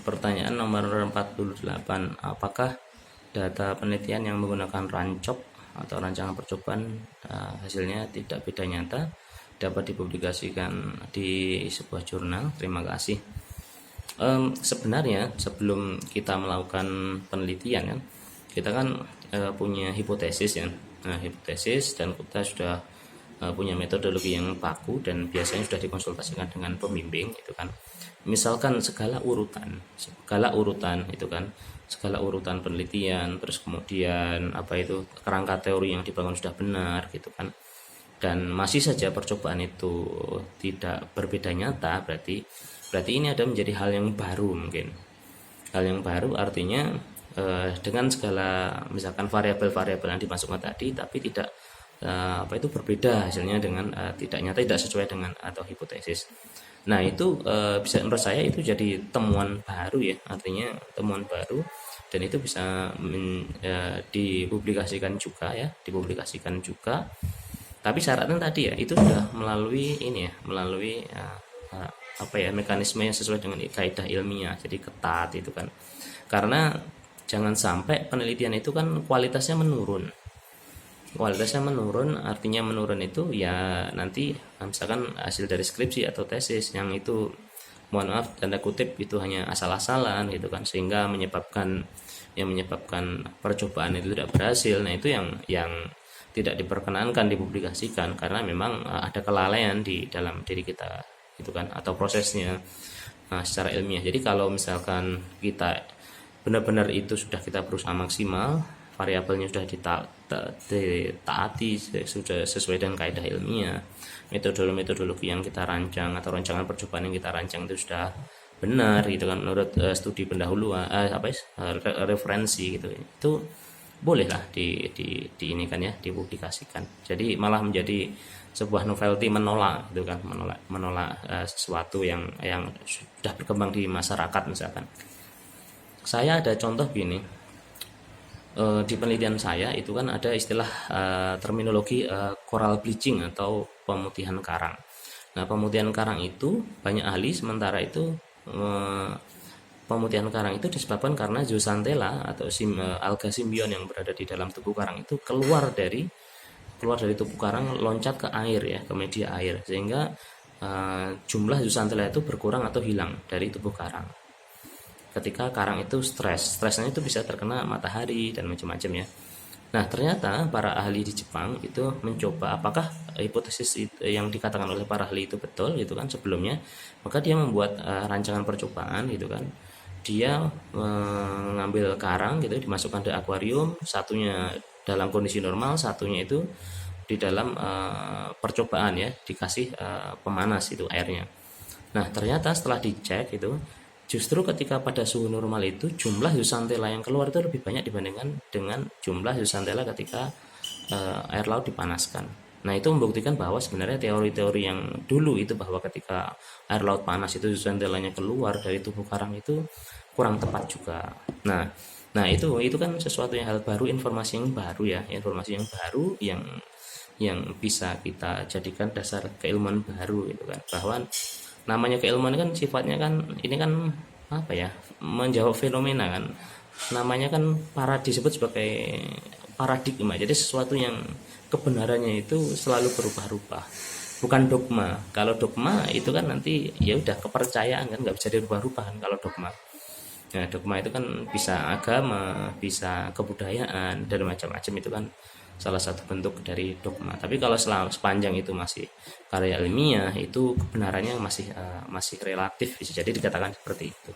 Pertanyaan nomor 48. Apakah data penelitian yang menggunakan rancop atau rancangan percobaan hasilnya tidak beda nyata dapat dipublikasikan di sebuah jurnal? Terima kasih. Sebenarnya sebelum kita melakukan penelitian kan, kita kan punya hipotesis ya. Nah, hipotesis, dan kita sudah punya metodologi yang baku dan biasanya sudah dikonsultasikan dengan pembimbing itu kan. Misalkan segala urutan itu kan, segala urutan penelitian, terus kemudian apa itu kerangka teori yang dibangun sudah benar gitu kan, dan masih saja percobaan itu tidak berbeda nyata, berarti ini ada menjadi hal yang baru. Mungkin hal yang baru artinya dengan segala misalkan variabel-variabel yang dimasukkan tadi, tapi tidak apa itu berbeda hasilnya dengan tidak nyata, tidak sesuai dengan atau hipotesis. Nah itu bisa, menurut saya itu jadi temuan baru ya, artinya temuan baru, dan itu bisa dipublikasikan juga ya, dipublikasikan juga. Tapi syaratnya tadi ya, itu sudah melalui ini ya, melalui apa ya, mekanisme yang sesuai dengan kaidah ilmiah, jadi ketat itu kan. Karena jangan sampai penelitian itu kan kualitasnya menurun. Artinya menurun itu ya nanti misalkan hasil dari skripsi atau tesis yang itu, mohon maaf tanda kutip, itu hanya asal-asalan gitu kan, sehingga menyebabkan percobaan itu tidak berhasil. Nah itu yang tidak diperkenankan dipublikasikan, karena memang ada kelalaian di dalam diri kita gitu kan, atau prosesnya secara ilmiah. Jadi kalau misalkan kita benar-benar itu sudah kita berusaha maksimal, variabelnya sudah ditaati sudah sesuai dengan kaidah ilmiah, metodologi yang kita rancang atau rancangan percobaan yang kita rancang itu sudah benar gitu kan, menurut studi pendahuluan referensi gitu, itu bolehlah di ini kan ya, dipublikasikan. Jadi malah menjadi sebuah novelty, menolak gitu kan, menolak sesuatu yang sudah berkembang di masyarakat. Misalkan saya ada contoh gini, di penelitian saya itu kan ada istilah terminologi coral bleaching atau pemutihan karang. Nah, pemutihan karang itu banyak ahli sementara itu pemutihan karang itu disebabkan karena zooxanthella atau alga simbion yang berada di dalam tubuh karang itu keluar dari tubuh karang, loncat ke air ya, ke media air, sehingga jumlah zooxanthella itu berkurang atau hilang dari tubuh karang. Ketika karang itu stresnya itu bisa terkena matahari dan macam-macam ya. Nah ternyata para ahli di Jepang itu mencoba apakah hipotesis yang dikatakan oleh para ahli itu betul gitu kan sebelumnya. Maka dia membuat rancangan percobaan gitu kan. Dia mengambil karang gitu, dimasukkan di akuarium, satunya dalam kondisi normal, satunya itu di dalam percobaan ya, dikasih pemanas itu airnya. Nah ternyata setelah dicek itu, justru ketika pada suhu normal itu jumlah zooxanthella yang keluar itu lebih banyak dibandingkan dengan jumlah zooxanthella ketika air laut dipanaskan. Nah itu membuktikan bahwa sebenarnya teori-teori yang dulu itu, bahwa ketika air laut panas itu zooxanthellanya keluar dari tubuh karang, itu kurang tepat juga. Nah itu kan sesuatu yang hal baru, informasi yang baru ya, informasi yang baru yang bisa kita jadikan dasar keilmuan baru gitu kan. Bahwa namanya keilmuan kan sifatnya kan ini kan apa ya, menjawab fenomena kan, namanya kan disebut sebagai paradigma. Jadi sesuatu yang kebenarannya itu selalu berubah-ubah, bukan dogma. Kalau dogma itu kan nanti ya udah kepercayaan kan, nggak bisa dirubah-rubah kan kalau dogma. Nah dogma itu kan bisa agama, bisa kebudayaan dan macam-macam, itu kan salah satu bentuk dari dogma. Tapi kalau sepanjang itu masih karya ilmiah, itu kebenarannya masih relatif, bisa jadi dikatakan seperti itu.